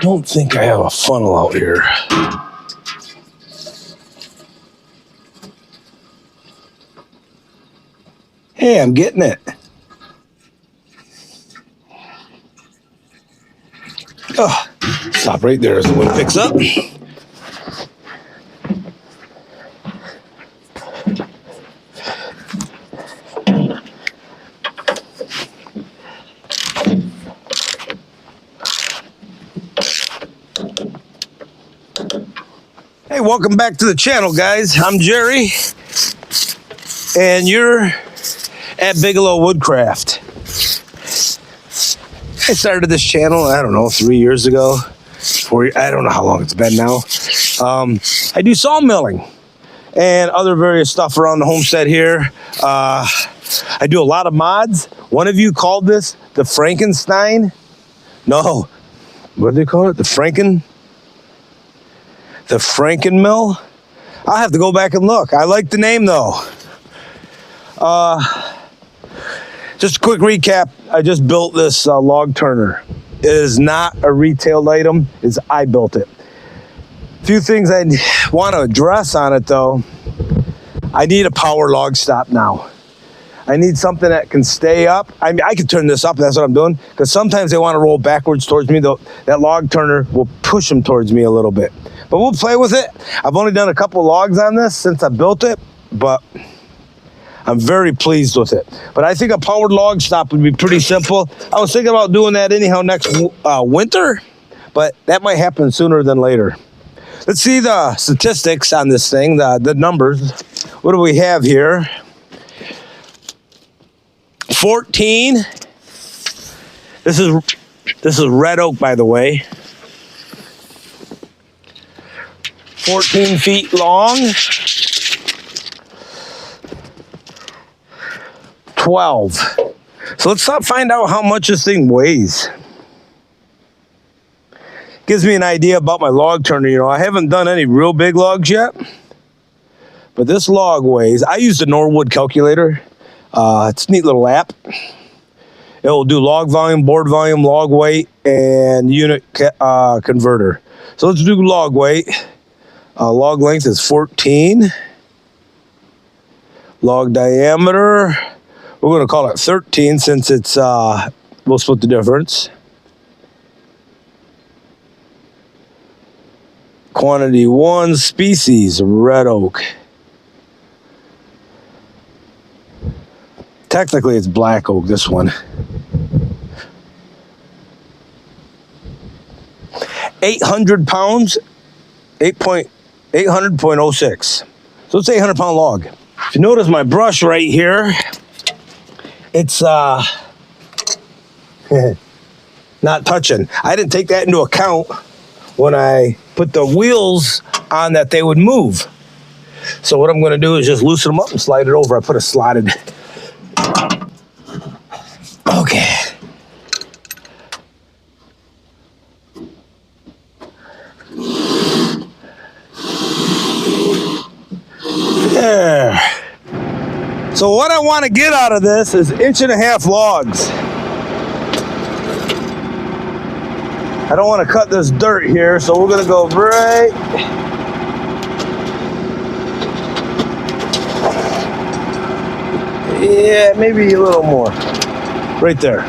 don't think I have a funnel out here. Hey, I'm getting it. Oh, stop right there as the wind picks up. Hey, welcome back to the channel, guys. I'm Jerry, and you're at Bigelow Woodcraft. I started this channel, I don't know, 3 years ago. I don't know how long it's been now. I do sawmilling and other various stuff around the homestead here. I do a lot of mods. One of you called this the Frankenstein. No, what do they call it? The Frankenmill? I'll have to go back and look. I like the name though. Just a quick recap. I just built this log turner. It is not a retailed item. I built it. A few things I want to address on it though. I need a power log stop now. I need something that can stay up. I mean, I can turn this up. That's what I'm doing. Because sometimes they want to roll backwards towards me. That log turner will push them towards me a little bit. But we'll play with it. I've only done a couple logs on this since I built it. But I'm very pleased with it. But I think a powered log stop would be pretty simple. I was thinking about doing that anyhow next winter. But that might happen sooner than later. Let's see the statistics on this thing. The numbers. What do we have here? 14. This is red oak, by the way. 14 feet long. 12. So let's find out how much this thing weighs. Gives me an idea about my log turner. You know, I haven't done any real big logs yet, but this log weighs. I used a Norwood calculator. It's a neat little app. It will do log volume, board volume, log weight, and unit converter. So let's do log weight. Log length is 14. Log diameter, we're going to call it 13 since it's, we'll split the difference. Quantity 1, species, red oak. Technically, it's black oak, this one. 800 pounds, 800.06. So it's 800 pound log. If you notice my brush right here, it's not touching. I didn't take that into account when I put the wheels on that they would move. So what I'm going to do is just loosen them up and slide it over. I put a slotted. Okay. There. So what I want to get out of this is 1.5 logs. I don't want to cut this dirt here, so we're going to go right. Yeah, maybe a little more. Right there.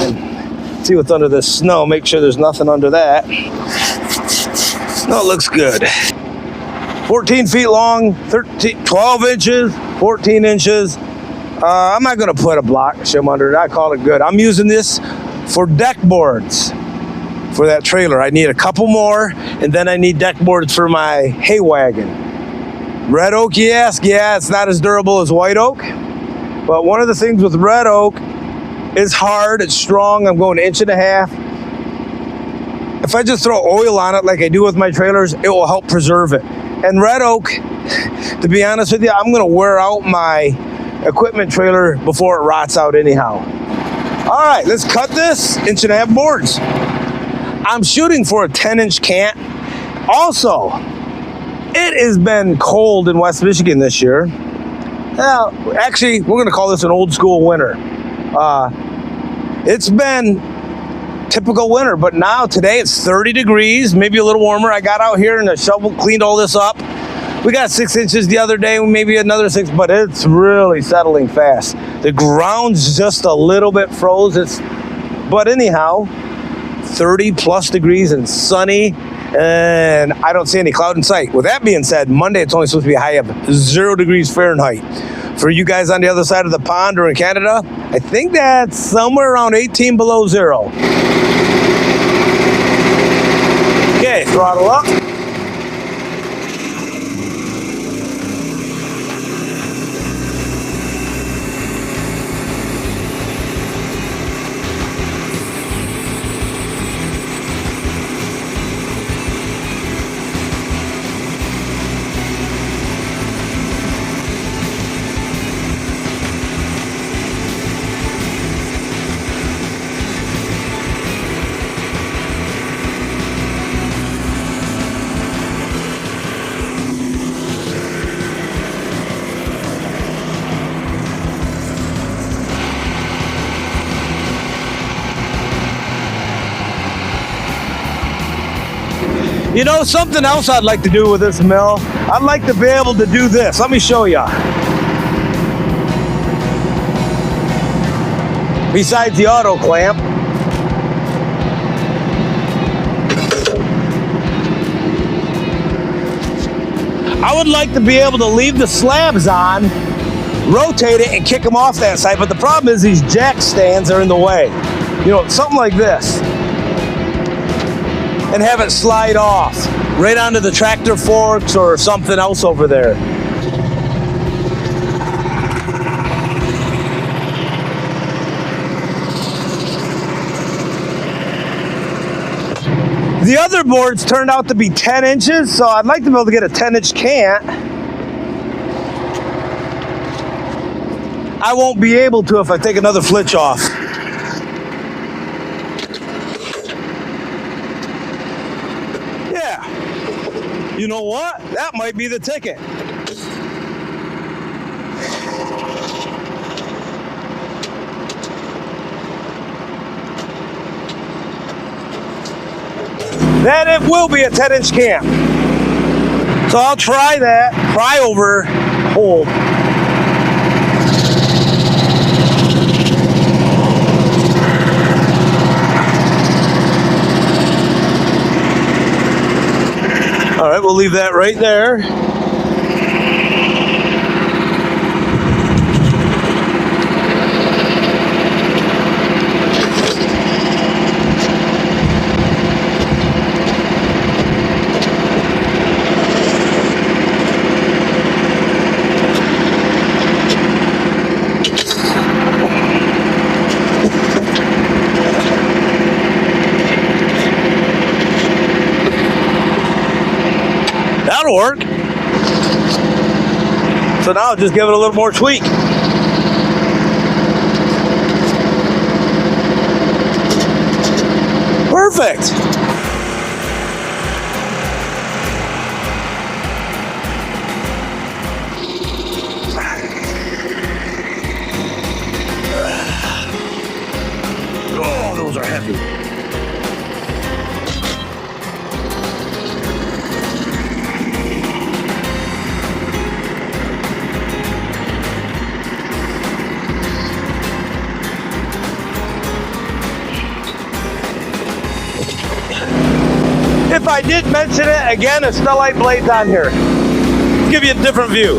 And see what's under this snow. Make sure there's nothing under that. No, it looks good. 14 feet long, 12 inches, 14 inches. I'm not going to put a block shim under it. I call it good. I'm using this for deck boards for that trailer. I need a couple more, and then I need deck boards for my hay wagon. Red oak, yes. Yeah, it's not as durable as white oak. But one of the things with red oak, it's hard, it's strong. I'm going 1.5 inches. If I just throw oil on it like I do with my trailers, it will help preserve it. And red oak, to be honest with you, I'm going to wear out my equipment trailer before it rots out anyhow. All right, let's cut this 1.5 inch boards. I'm shooting for a 10-inch cant. Also, it has been cold in West Michigan this year. Well, actually, we're going to call this an old school winter. It's been typical winter. But now today it's 30 degrees, maybe a little warmer. I got out here and the shovel cleaned all this up. We got 6 inches the other day, maybe another 6, but it's really settling fast. The ground's just a little bit froze. But anyhow, 30 plus degrees and sunny, and I don't see any cloud in sight. With that being said, Monday it's only supposed to be a high of 0 degrees Fahrenheit. For you guys on the other side of the pond or in Canada, I think that's somewhere around 18 below zero. Okay, throttle up. You know, something else I'd like to do with this mill, I'd like to be able to do this. Let me show you. Besides the auto clamp, I would like to be able to leave the slabs on, rotate it, and kick them off that side. But the problem is these jack stands are in the way. You know, something like this. And have it slide off right onto the tractor forks or something else over there. The other boards turned out to be 10 inches, so I'd like to be able to get a 10-inch cant. I won't be able to if I take another flitch off. You know what? That might be the ticket. Then it will be a 10-inch cam. So I'll try that. Pry over, hold. All right, we'll leave that right there. That'll work. So now I'll just give it a little more tweak. Perfect. Oh, those are heavy. If I did mention it, again, a Stellite blade's on here. Let's give you a different view.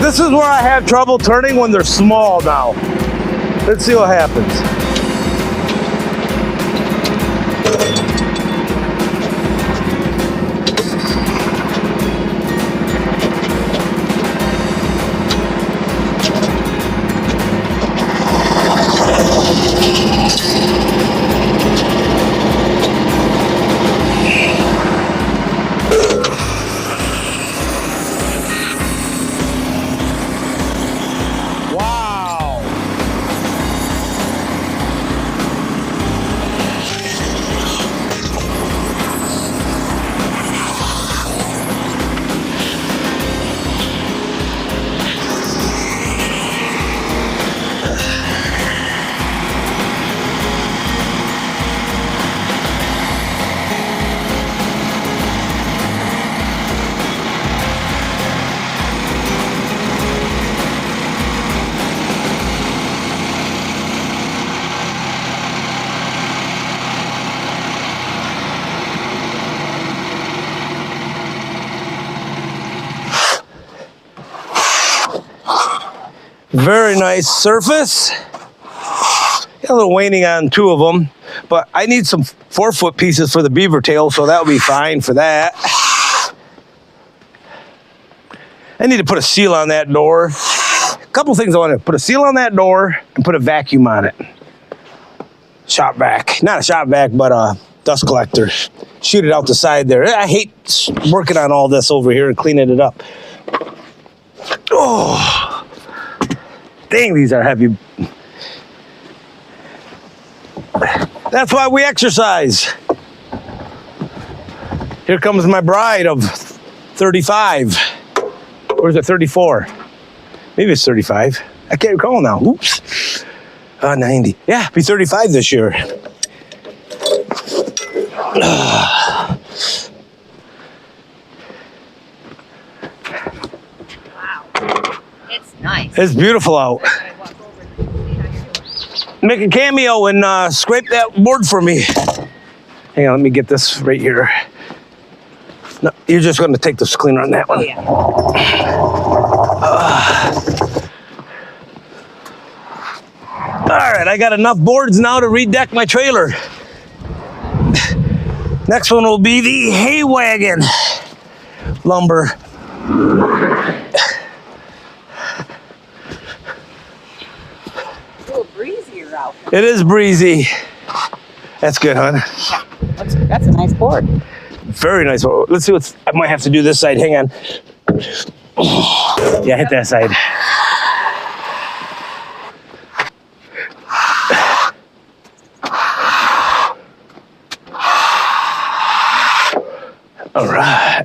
This is where I have trouble turning when they're small now. Let's see what happens. Very nice surface. Got a little waning on 2 of them, but I need some 4-foot pieces for the beaver tail, so that'll be fine for that. I need to put a seal on that door. A couple things I want to put a seal on that door and put a vacuum on it. Shop vac, not a shop vac, but a dust collector. Shoot it out the side there. I hate working on all this over here and cleaning it up. Oh, dang, these are heavy. That's why we exercise. Here comes my bride of 35. Or is it 34? Maybe it's 35. I can't recall now. Oops. 90. Yeah, be 35 this year. Wow. It's nice. It's beautiful out. Make a cameo and scrape that board for me. Hang on, let me get this right here. No, you're just going to take this cleaner on that one. Oh, yeah. All right, I got enough boards now to redeck my trailer. Next one will be the hay wagon lumber. A little breezier out. It is breezy. That's good, hon. Yeah. That's a nice board. Very nice. Let's see what's. I might have to do this side. Hang on. Yeah, hit that side. All right.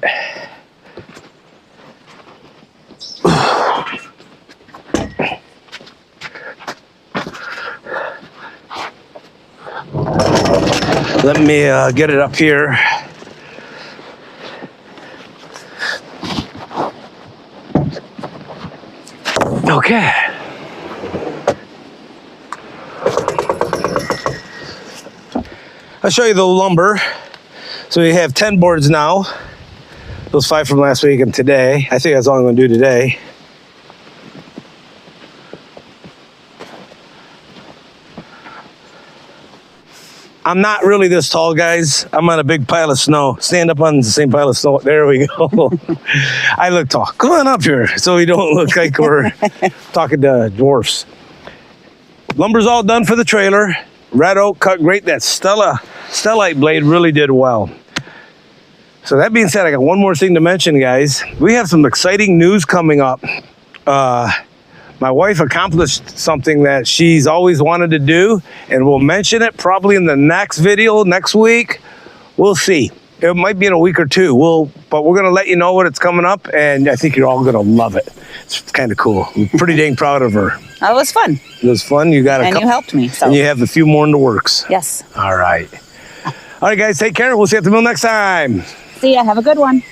Let me get it up here. Okay. I'll show you the lumber. So we have 10 boards now. Those 5 from last week and today. I think that's all I'm going to do today. I'm not really this tall, guys. I'm on a big pile of snow. Stand up on the same pile of snow. There we go. I look tall. Come on up here so we don't look like we're talking to dwarfs. Lumber's all done for the trailer. Red oak cut great. That Stellite blade really did well. So that being said, I got one more thing to mention, guys. We have some exciting news coming up. My wife accomplished something that she's always wanted to do, and we'll mention it probably in the next video next week. We'll see. It might be in a week or two. But we're gonna let you know when it's coming up, and I think you're all gonna love it. It's kind of cool. I'm pretty dang proud of her. That was fun. It was fun. You got a And couple, you helped me. So. and you have a few more in the works. Yes. All right. All right, guys. Take care. We'll see you at the mill next time. See ya. Have a good one.